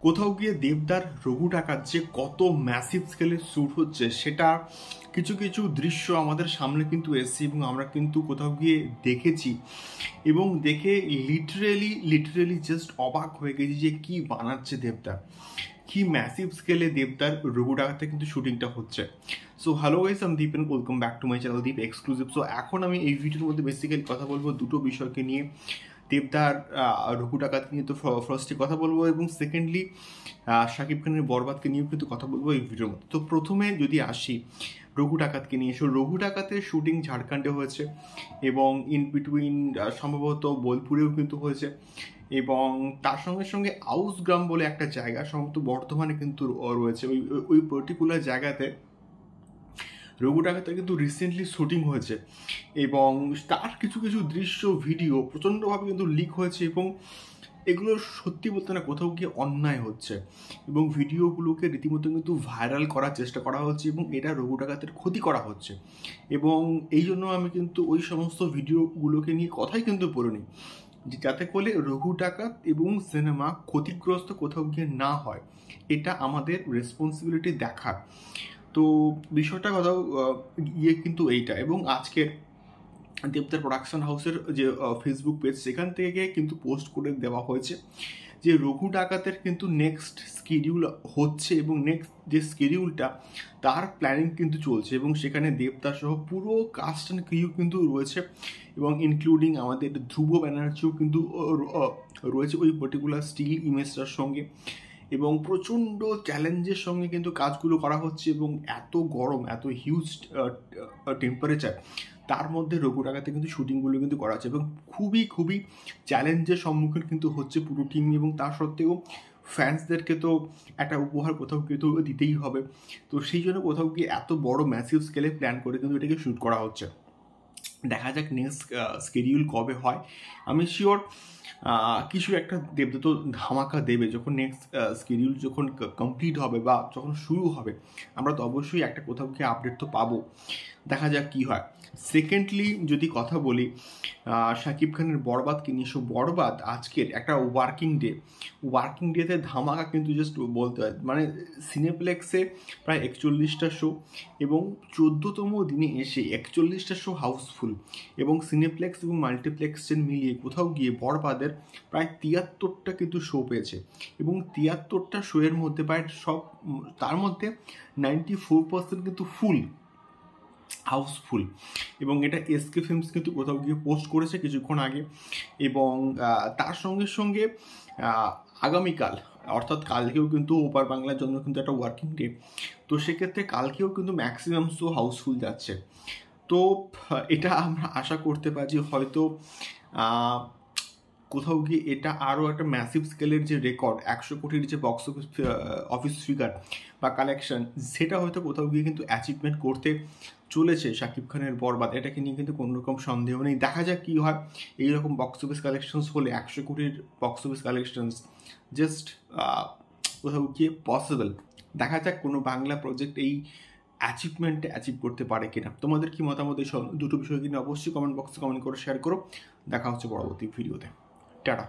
কোথাও গিয়ে দেবদার রঘু ডাকাত যে কত ম্যাসিভ স্কেলে শ্যুট হচ্ছে সেটা কিছু কিছু দৃশ্য আমাদের সামনে কিন্তু এসেছে এবং আমরা কিন্তু কোথাও গিয়ে দেখেছি এবং দেখে লিটারেলি জাস্ট অবাক হয়ে গেছি যে কি বানাচ্ছে দেবদার, কি ম্যাসিভ স্কেলে দেবদার রঘু ডাকাতে কিন্তু শুটিংটা হচ্ছে। সো হ্যালো গাইস, আমি Deep and welcome back to my channel Deep exclusive. So এখন আমি এই ভিডিওর মধ্যে বেসিক্যালি কথা বলবো দুটো বিষয়কে নিয়ে। দেবদার রঘু ডাকাত নিয়ে তো ফার্স্টে কথা বলবো এবং সেকেন্ডলি শাকিব খানের বরবাদকে নিয়েও কিন্তু কথা বলবো এই ভিডিওর মধ্যে। তো প্রথমে যদি আসি রঘু ডাকাতকে নিয়ে, সো রঘু ডাকাতের শুটিং ঝাড়খণ্ডে হয়েছে এবং ইন বিটুইন সম্ভবত বোলপুরেও কিন্তু হয়েছে এবং তার সঙ্গে সঙ্গে আউসগ্রাম বলে একটা জায়গা সম্ভবত বর্ধমানে কিন্তু রয়েছে। ওই পার্টিকুলার জায়গাতে রঘু ডাকাতের কিন্তু রিসেন্টলি শুটিং হয়েছে এবং তার কিছু কিছু দৃশ্য ভিডিও প্রচণ্ডভাবে কিন্তু লিক হয়েছে এবং এগুলো সত্যি বলতে না কোথাও গিয়ে অন্যায় হচ্ছে এবং ভিডিওগুলোকে রীতিমতো কিন্তু ভাইরাল করার চেষ্টা করা হচ্ছে এবং এটা রঘু ডাকাতের ক্ষতি করা হচ্ছে এবং এই জন্য আমি কিন্তু ওই সমস্ত ভিডিওগুলোকে নিয়ে কথাই কিন্তু বলিনি, যাতে করে রঘু ডাকাত এবং সিনেমা ক্ষতিগ্রস্ত কোথাও গিয়ে না হয়। এটা আমাদের রেসপন্সিবিলিটি দেখার। তো বিষয়টা কোথাও ইয়ে কিন্তু এইটা। এবং আজকের দেবদার প্রোডাকশন হাউসের যে ফেসবুক পেজ সেখান থেকে কিন্তু পোস্ট করে দেওয়া হয়েছে যে রঘু ডাকাতের কিন্তু নেক্সট স্কেডিউল হচ্ছে এবং নেক্সট যে স্কেডিউলটা তার প্ল্যানিং কিন্তু চলছে এবং সেখানে দেবদা সহ পুরো কাস্ট অ্যান্ড ক্রিউ কিন্তু রয়েছে এবং ইনক্লুডিং আমাদের ধ্রুব ব্যানার্জিও কিন্তু রয়েছে ওই পার্টিকুলার স্টিল ইমেজটার সঙ্গে এবং প্রচণ্ড চ্যালেঞ্জের সঙ্গে কিন্তু কাজগুলো করা হচ্ছে এবং এত গরম, এত হিউজ টেম্পারেচার, তার মধ্যে রঘু ডাকাতে কিন্তু শুটিংগুলো কিন্তু করা হচ্ছে এবং খুবই চ্যালেঞ্জের সম্মুখীন কিন্তু হচ্ছে পুরো টিম এবং তার সত্ত্বেও ফ্যান্সদেরকে তো একটা উপহার কোথাও কিন্তু দিতেই হবে। তো সেই জন্য কোথাও গিয়ে এত বড় ম্যাসিভ স্কেলে প্ল্যান করে কিন্তু এটাকে শ্যুট করা হচ্ছে। দেখা যাক নেক্সট স্কেডিউল কবে হয়। আমি শিওর কিছু একটা দেবদা তো ধামাকা দেবে যখন নেক্সট স্কেডিউল যখন কমপ্লিট হবে বা যখন শুরু হবে, আমরা তো অবশ্যই একটা কোথাও গিয়ে আপডেট তো পাবো। দেখা যাক কী হয়। সেকেন্ডলি যদি কথা বলি শাকিব খানের বরবাদকে নিয়ে, সো বরবাদ আজকের একটা ওয়ার্কিং ডেতে ধামাকা কিন্তু জাস্ট বলতে হয়, মানে সিনেপ্লেক্সে প্রায় 41টা শো এবং 14তম দিনে এসে 41টা শো হাউসফুল এবং সিনেপ্লেক্স এবং মাল্টিপ্লেক্সের মিলিয়ে কোথাও গিয়ে বরবাদের প্রায় 73টা কিন্তু শো পেয়েছে এবং 73টা শোয়ের মধ্যে প্রায় সব, তার মধ্যে 94% কিন্তু ফুল হাউসফুল এবং এটা এসকে ফিল্মস কিন্তু কোথাও গিয়ে পোস্ট করেছে কিছুক্ষণ আগে এবং তার সঙ্গে সঙ্গে আগামীকাল অর্থাৎ কালকেও কিন্তু ওপার বাংলার জন্য কিন্তু একটা ওয়ার্কিং ডে, তো সেক্ষেত্রে কালকেও কিন্তু ম্যাক্সিমাম শো হাউসফুল যাচ্ছে। তো এটা আমরা আশা করতে পারি হয়তো কোথাও গিয়ে এটা আরও একটা ম্যাসিভ স্কেলের যে রেকর্ড 100 কোটির যে বক্স অফিস ফিগার বা কালেকশন, সেটা হয়তো কোথাও গিয়ে কিন্তু অ্যাচিভমেন্ট করতে চলেছে শাকিব খানের বরবাদ। এটাকে নিয়ে কিন্তু কোনো রকম সন্দেহ নেই। দেখা যাক কী হয়। এইরকম বক্স অফিস কালেকশনস হলে 100 কোটির বক্স অফিস কালেকশনস জাস্ট কোথাও গিয়ে পসিবল। দেখা যাক কোনো বাংলা প্রজেক্ট এই অ্যাচিভমেন্টে অ্যাচিভ করতে পারে কিনা। তোমাদের কি মতামত এই দুটো বিষয় কিনে অবশ্যই কমেন্ট বক্সে কমেন্ট করে শেয়ার করো। দেখা হচ্ছে পরবর্তী ভিডিওতে। টাটা।